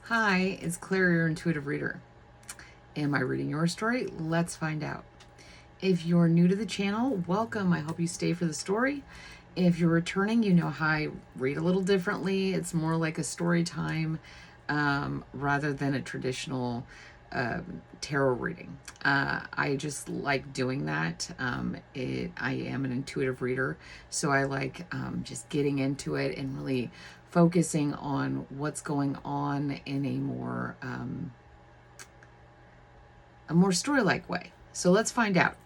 Hi, it's Claire, your intuitive reader. Am I reading your story? Let's find out. If you're new to the channel, welcome. I hope you stay for the story. If you're returning, you know how I read a little differently. It's more like a story time rather than a traditional tarot reading. I just like doing that. I am an intuitive reader, so I like just getting into it and really focusing on what's going on in a more story-like way. So let's find out.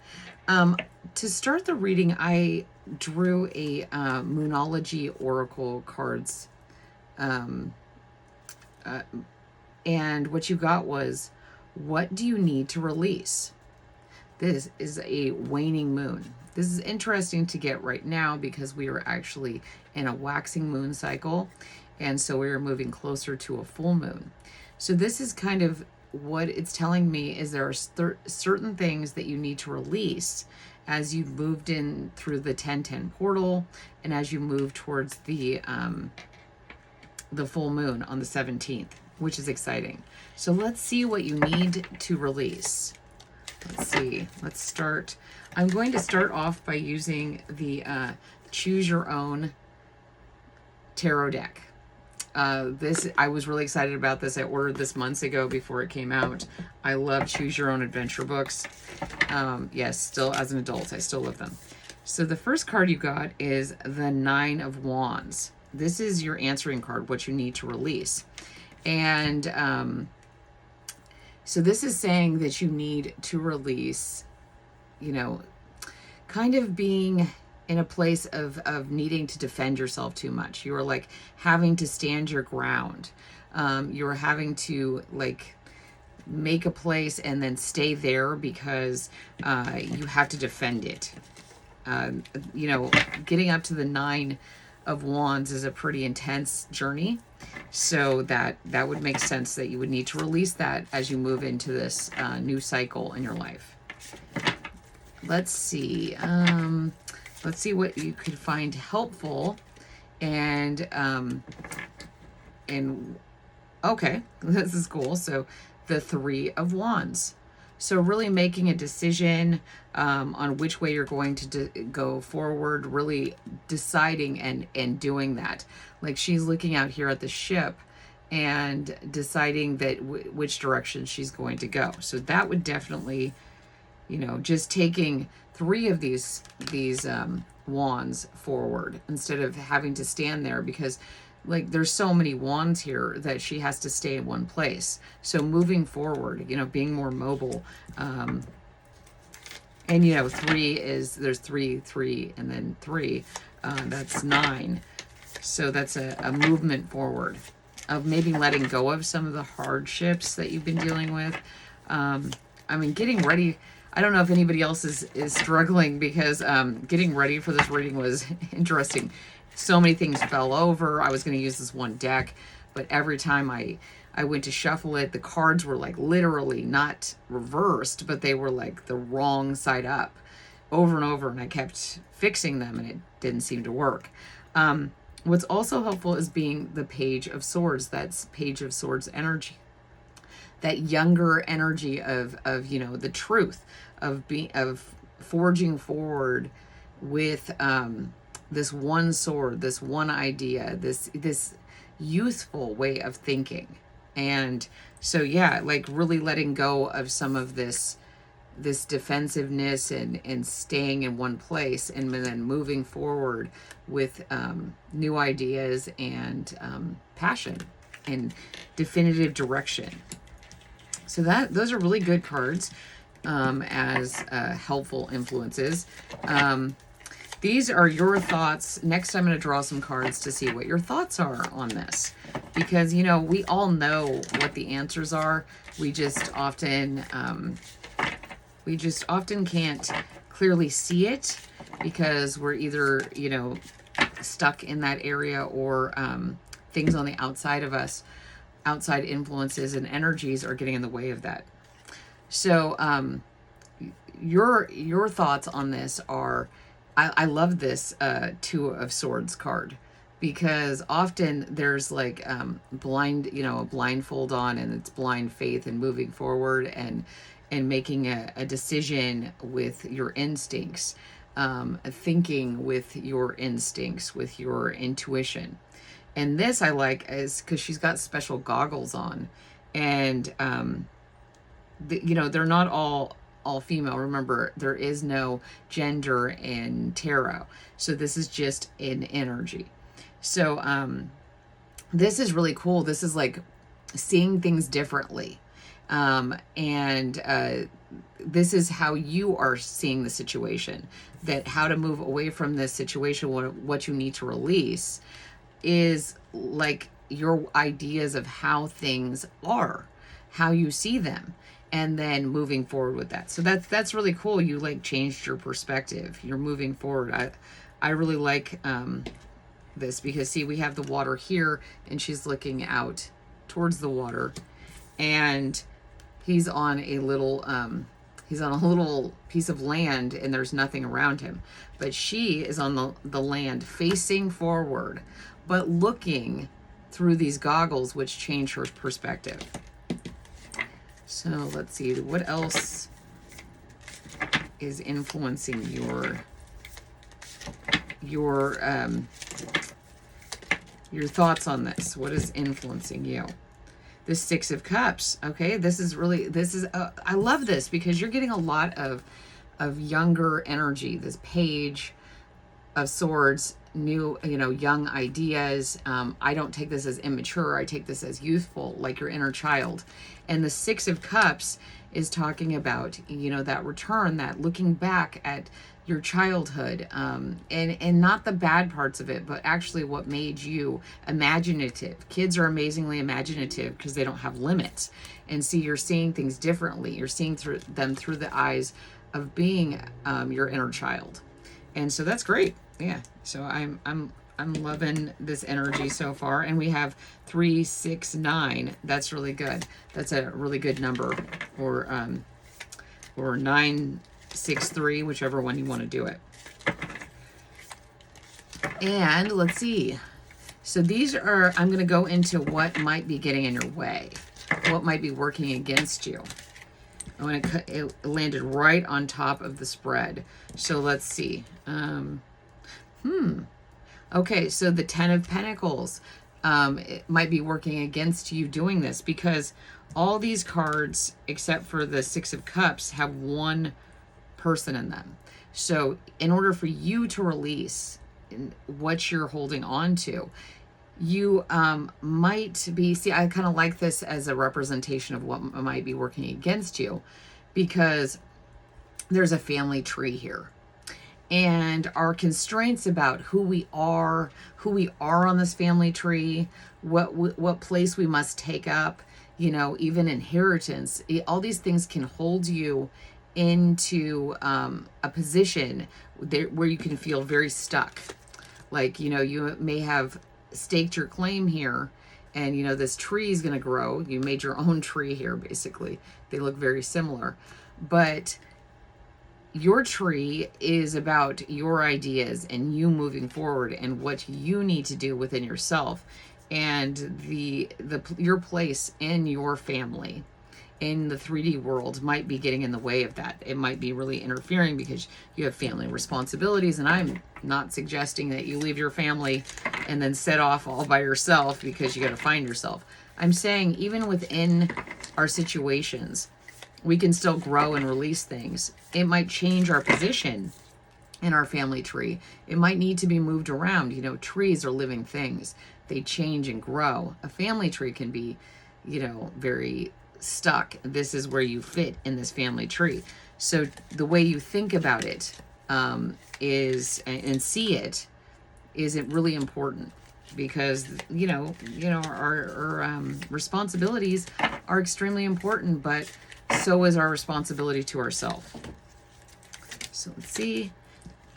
To start the reading, I drew a Moonology Oracle cards, and what you got was, what do you need to release? This is a waning moon. This is interesting to get right now because we are actually in a waxing moon cycle, and so we are moving closer to a full moon. So this is kind of what it's telling me is there are certain things that you need to release as you moved in through the 1010 portal and as you move towards the full moon on the 17th, which is exciting. So let's see what you need to release. Let's see. Let's start. I'm going to start off by using the Choose Your Own tarot deck. I was really excited about this. I ordered this months ago before it came out. I love Choose Your Own adventure books. Yes, still as an adult, I still love them. So the first card you got is the Nine of Wands. This is your answering card, what you need to release. And so this is saying that you need to release, kind of being in a place of needing to defend yourself too much. You are like having to stand your ground. You're having to like make a place and then stay there because you have to defend it. Getting up to the Nine of Wands is a pretty intense journey. So that would make sense that you would need to release that as you move into this new cycle in your life. Let's see. Let's see what you could find helpful. And okay, this is cool. So the Three of Wands. So really making a decision on which way you're going to go forward, really deciding and doing that. Like she's looking out here at the ship and deciding that which direction she's going to go. So that would definitely, just taking three of these wands forward instead of having to stand there, because like there's so many wands here that she has to stay in one place. So moving forward, being more mobile. And three is, there's three, and then three, that's 9. So that's a movement forward of maybe letting go of some of the hardships that you've been dealing with. Getting ready. I don't know if anybody else is struggling, because getting ready for this reading was interesting. So many things fell over. I was going to use this one deck, but every time I went to shuffle it, the cards were like literally not reversed, but they were like the wrong side up over and over, and I kept fixing them and it didn't seem to work. What's also helpful is being the Page of Swords. That's Page of Swords energy. That younger energy of the truth of forging forward with this one sword, this one idea, this youthful way of thinking. And so yeah, like really letting go of some of this defensive-ness and staying in one place, and then moving forward with new ideas and passion and definitive direction. So those are really good cards as helpful influences. These are your thoughts. Next, I'm going to draw some cards to see what your thoughts are on this. Because, we all know what the answers are. We just often can't clearly see it because we're either, stuck in that area, or things on the outside of us, outside influences and energies are getting in the way of that. So your thoughts on this are, I love this Two of Swords card. because often there's like blind, you know, a blindfold on, and it's blind faith and moving forward and making a decision with your instincts, thinking with your instincts, with your intuition. And this I like is because she's got special goggles on, and you know, they're not all female. Remember, there is no gender in tarot, so this is just an energy. So this is really cool. This is like seeing things differently, and this is how you are seeing the situation, that how to move away from this situation, what you need to release is like your ideas of how things are, how you see them, and then moving forward with that. So that's really cool. You like changed your perspective. You're moving forward. I really like this, because see, we have the water here and she's looking out towards the water, and he's on a little piece of land and there's nothing around him, but she is on the land facing forward, but looking through these goggles, which change her perspective. So let's see, what else is influencing your thoughts on this? What is influencing you? The Six of Cups. Okay, this is I love this, because you're getting a lot of younger energy. This Page of Swords, new, you know, young ideas. I don't take this as immature. I take this as youthful, like your inner child. And the Six of Cups is talking about, you know, that return, that looking back at your childhood, and not the bad parts of it, but actually what made you imaginative. Kids are amazingly imaginative because they don't have limits. And see, you're seeing things differently. You're seeing them through the eyes of being your inner child. And so that's great. Yeah. So I'm loving this energy so far. And we have 3, 6, 9. That's really good. That's a really good number. Or 9, 6, 3, whichever one you want to do it. And let's see. So these are, I'm going to go into what might be getting in your way, what might be working against you. It landed right on top of the spread. So let's see. Okay, so the 10 of Pentacles, it might be working against you doing this, because all these cards, except for the 6 of Cups, have one person in them. So in order for you to release what you're holding on to, you might be, see, I kind of like this as a representation of what might be working against you, because there's a family tree here. And our constraints about who we are on this family tree, what place we must take up, you know, even inheritance, all these things can hold you into a position where you can feel very stuck. Like, you know, you may have staked your claim here, and, you know, this tree is going to grow. You made your own tree here, basically. They look very similar. But your tree is about your ideas and you moving forward and what you need to do within yourself, and your place in your family in the 3D world might be getting in the way of that. It might be really interfering because you have family responsibilities, and I'm not suggesting that you leave your family and then set off all by yourself because you got to find yourself. I'm saying even within our situations, we can still grow and release things. It might change our position in our family tree. It might need to be moved around. You know, trees are living things. They change and grow. A family tree can be, you know, very stuck. This is where you fit in this family tree. So the way you think about it is, and see it, is it really important, because you know our responsibilities are extremely important, but so is our responsibility to ourselves. So let's see.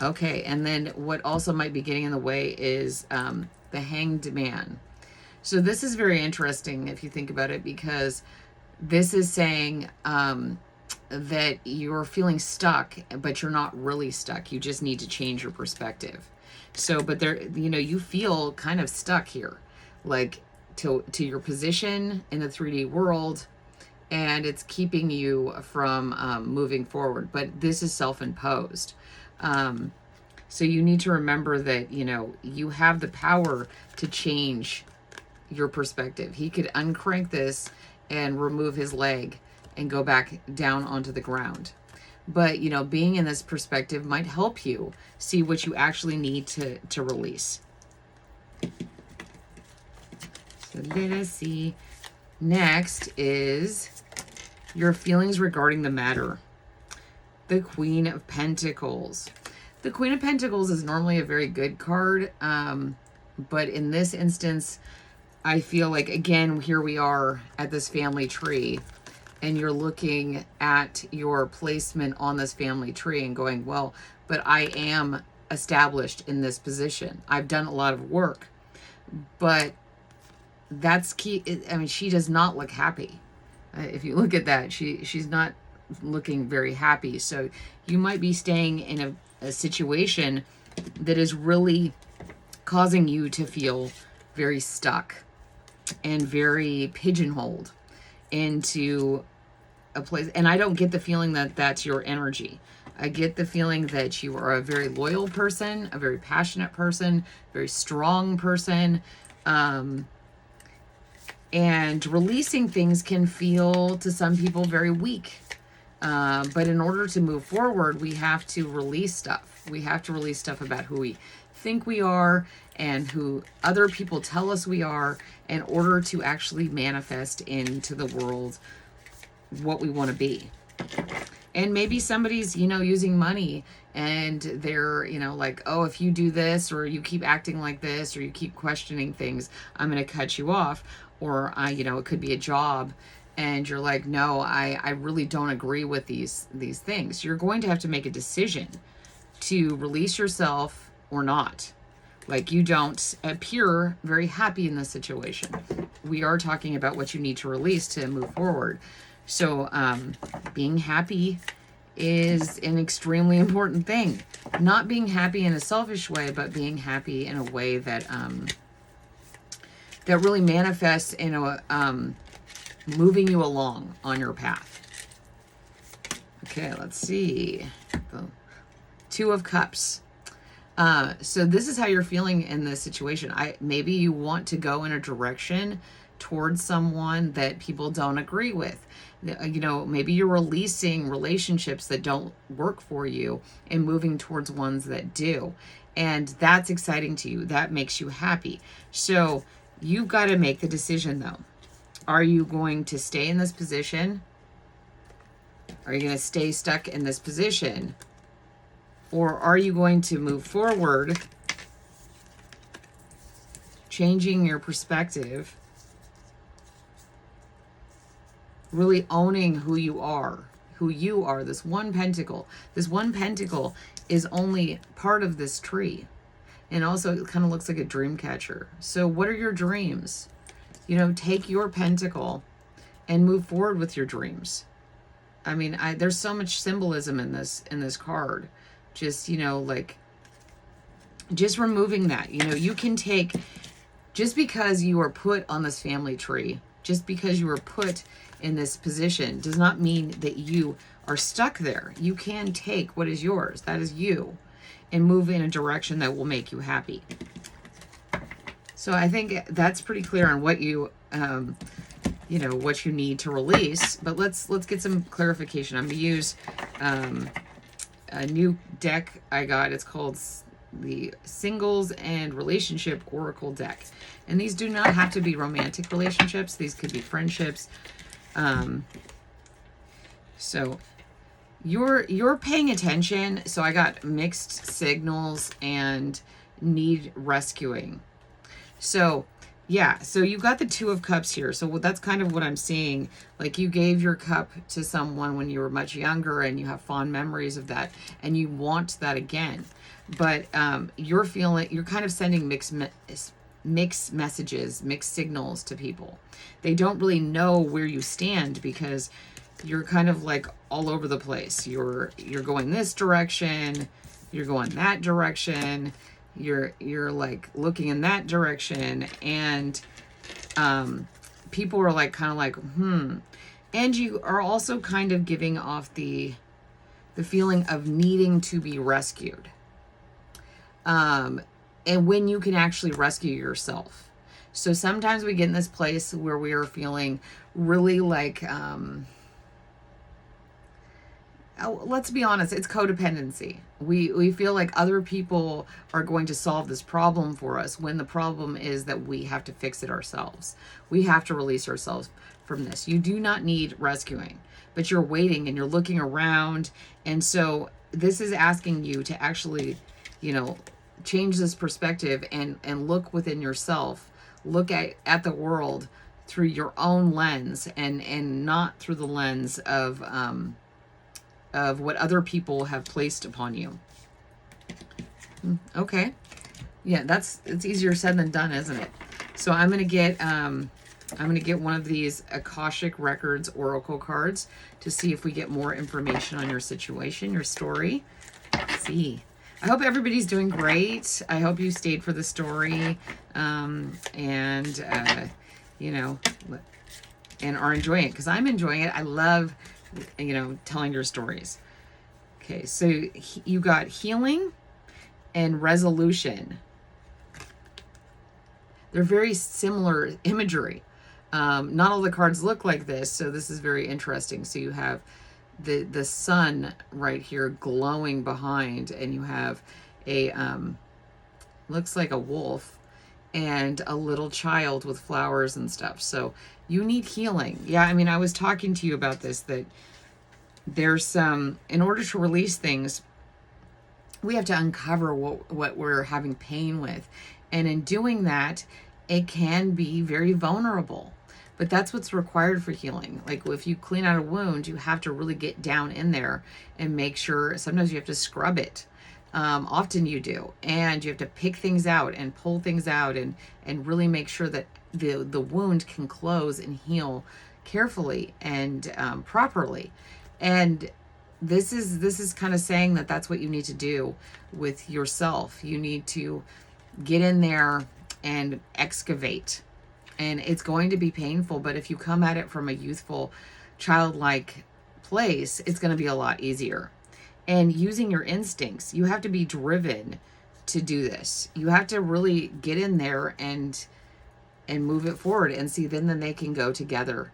Okay, and then what also might be getting in the way is the Hanged Man. So this is very interesting if you think about it, because this is saying that you're feeling stuck, but you're not really stuck. You just need to change your perspective. So, but there, you know, you feel kind of stuck here, like to your position in the 3D world, and it's keeping you from moving forward. But this is self-imposed. So you need to remember that, you know, you have the power to change your perspective. He could uncrank this and remove his leg and go back down onto the ground. But, you know, being in this perspective might help you see what you actually need to release. So let us see. Next is your feelings regarding the matter. The Queen of Pentacles. The Queen of Pentacles is normally a very good card. But in this instance, I feel like, again, here we are at this family tree, and you're looking at your placement on this family tree and going, well, but I am established in this position. I've done a lot of work, but that's key. I mean, she does not look happy. If you look at that, she's not looking very happy. So you might be staying in a situation that is really causing you to feel very stuck and very pigeonholed into a place. And I don't get the feeling that that's your energy. I get the feeling that you are a very loyal person, a very passionate person, very strong person. And releasing things can feel to some people very weak. But in order to move forward, we have to release stuff. We have to release stuff about who we think we are and who other people tell us we are, in order to actually manifest into the world what we want to be. And maybe somebody's, you know, using money, and they're, you know, like, oh, if you do this, or you keep acting like this, or you keep questioning things, I'm going to cut you off. Or, you know, it could be a job, and you're like, no, I really don't agree with these things. You're going to have to make a decision to release yourself or not. Like, you don't appear very happy in this situation. We are talking about what you need to release to move forward. So being happy is an extremely important thing. Not being happy in a selfish way, but being happy in a way that that really manifests in a moving you along on your path. Okay, let's see. The Two of Cups. So this is how you're feeling in this situation. Maybe you want to go in a direction towards someone that people don't agree with. You know, maybe you're releasing relationships that don't work for you and moving towards ones that do. And that's exciting to you. That makes you happy. So you've got to make the decision, though. Are you going to stay in this position? Are you going to stay stuck in this position? Or are you going to move forward, changing your perspective, really owning who you are, this one pentacle. This one pentacle is only part of this tree. And also it kind of looks like a dream catcher. So what are your dreams? You know, take your pentacle and move forward with your dreams. I mean, there's so much symbolism in this card. Just, you know, like, just removing that. You know, you can take, just because you are put on this family tree, just because you are put in this position, does not mean that you are stuck there. You can take what is yours, that is you, and move in a direction that will make you happy. So I think that's pretty clear on what you, you know, what you need to release. But let's get some clarification. I'm going to use a new deck I got. It's called the Singles and Relationship Oracle deck. And these do not have to be romantic relationships. These could be friendships. So you're paying attention. So I got mixed signals and need rescuing. So yeah, so you got the Two of Cups here. So that's kind of what I'm seeing. Like, you gave your cup to someone when you were much younger, and you have fond memories of that, and you want that again. But you're kind of sending mixed messages, mixed signals to people. They don't really know where you stand, because you're kind of like all over the place. You're going this direction, you're going that direction. you're like looking in that direction, and people are like kind of like, and you are also kind of giving off the feeling of needing to be rescued. And when you can actually rescue yourself. So sometimes we get in this place where we are feeling really like, let's be honest, it's codependency. We feel like other people are going to solve this problem for us, when the problem is that we have to fix it ourselves. We have to release ourselves from this. You do not need rescuing, but you're waiting and you're looking around. And so this is asking you to actually, change this perspective and look within yourself. Look at the world through your own lens, and not through the lens of what other people have placed upon you. Okay. Yeah, it's easier said than done, isn't it? So I'm gonna get one of these Akashic Records Oracle cards to see if we get more information on your situation, your story. Let's see. I hope everybody's doing great. I hope you stayed for the story, and are enjoying it, because I'm enjoying it. I love, telling your stories. Okay, so you got healing and resolution. They're very similar imagery. Not all the cards look like this, so this is very interesting. So you have the sun right here glowing behind, and you have a looks like a wolf and a little child with flowers and stuff. So you need healing. Yeah, I mean, I was talking to you about this, that there's some, in order to release things, we have to uncover what we're having pain with. And in doing that, it can be very vulnerable. But that's what's required for healing. Like if you clean out a wound, you have to really get down in there and make sure. Sometimes you have to scrub it. Often you do. And you have to pick things out and pull things out, and really make sure that the wound can close and heal carefully and properly. And this is kind of saying that that's what you need to do with yourself. You need to get in there and excavate. And it's going to be painful, but if you come at it from a youthful, childlike place, it's going to be a lot easier. And using your instincts, you have to be driven to do this. You have to really get in there and move it forward, and see, then they can go together.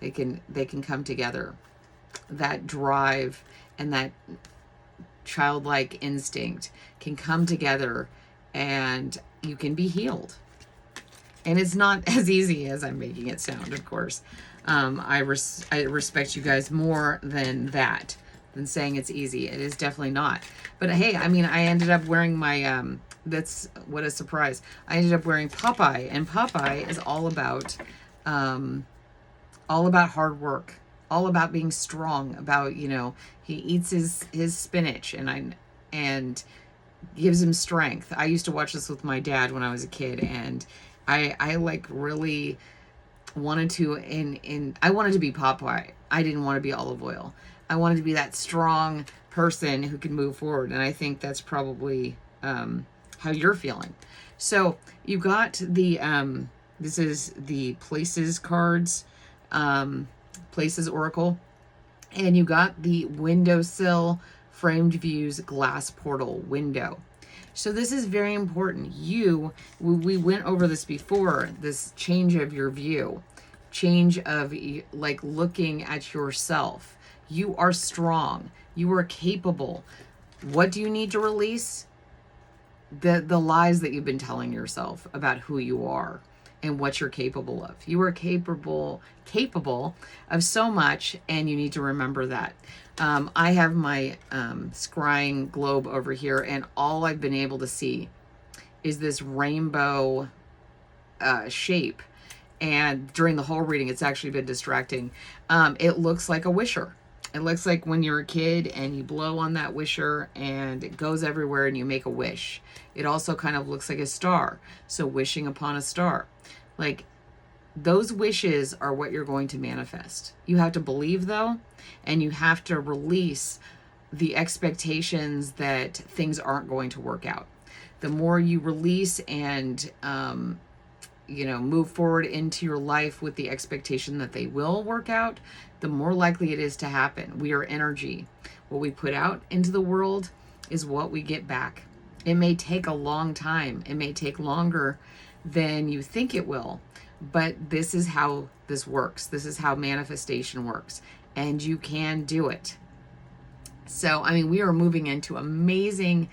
They can come together. That drive and that childlike instinct can come together, and you can be healed. And it's not as easy as I'm making it sound, of course. I respect you guys more than that, than saying it's easy. It is definitely not. But hey, I mean, I ended up wearing my, that's what a surprise. I ended up wearing Popeye, and Popeye is all about hard work, all about being strong, about, he eats his spinach and gives him strength. I used to watch this with my dad when I was a kid, and I like really wanted to, I wanted to be Popeye. I didn't want to be Olive Oil. I wanted to be that strong person who can move forward. And I think that's probably how you're feeling. So you got the, this is the Places cards, Places Oracle. And you got the Windowsill Framed Views Glass Portal Window. So this is very important. We went over this before, this change of your view, change of like looking at yourself. You are strong. You are capable. What do you need to release? The lies that you've been telling yourself about who you are and what you're capable of. You are capable of so much, and you need to remember that. I have my scrying globe over here, and all I've been able to see is this rainbow shape. And during the whole reading, it's actually been distracting. It looks like a wisher. It looks like when you're a kid and you blow on that wisher and it goes everywhere and you make a wish. It also kind of looks like a star. So wishing upon a star. Like, those wishes are what you're going to manifest. You have to believe, though, and you have to release the expectations that things aren't going to work out. the more you release and, move forward into your life with the expectation that they will work out, the more likely it is to happen. We are energy. What we put out into the world is what we get back. It may take a long time. It may take longer than you think it will, but this is how this works. This is how manifestation works, and you can do it. So, I mean, we are moving into amazing,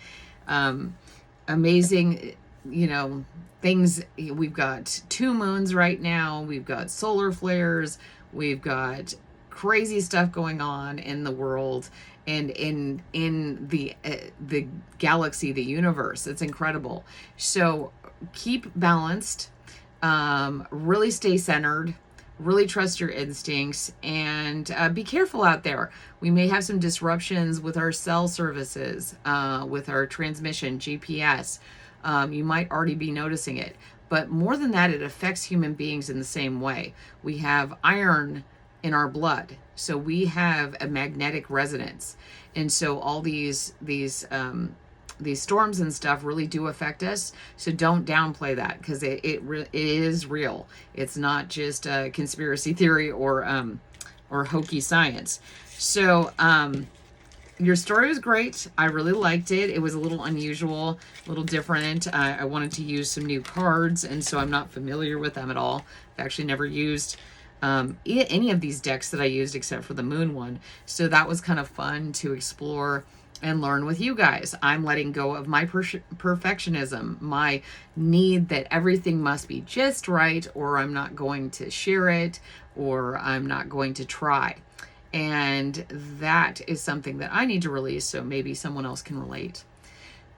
things. We've got 2 moons right now. We've got solar flares. We've got crazy stuff going on in the world and in the galaxy, the universe. It's incredible. So keep balanced, really stay centered, really trust your instincts, and be careful out there. We may have some disruptions with our cell services, with our transmission, GPS. You might already be noticing it. But more than that, it affects human beings in the same way. We have iron in our blood, so we have a magnetic resonance. And so all these storms and stuff really do affect us. So don't downplay that, because it is real. It's not just a conspiracy theory or hokey science. So your story was great. I really liked it. It was a little unusual, a little different. I wanted to use some new cards, and so I'm not familiar with them at all. I've actually never used any of these decks that I used except for the moon one. So that was kind of fun to explore and learn with you guys. I'm letting go of my perfectionism, my need that everything must be just right, or I'm not going to share it, or I'm not going to try. And that is something that I need to release, so maybe someone else can relate.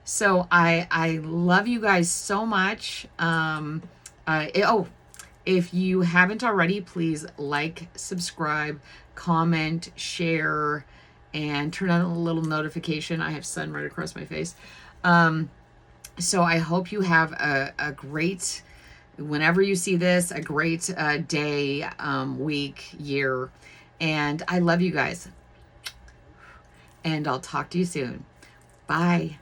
So I love you guys so much. If you haven't already, please like, subscribe, comment, share, and turn on a little notification. I have sun right across my face. So I hope you have a great, whenever you see this, a great day, week, year. And I love you guys. And I'll talk to you soon. Bye.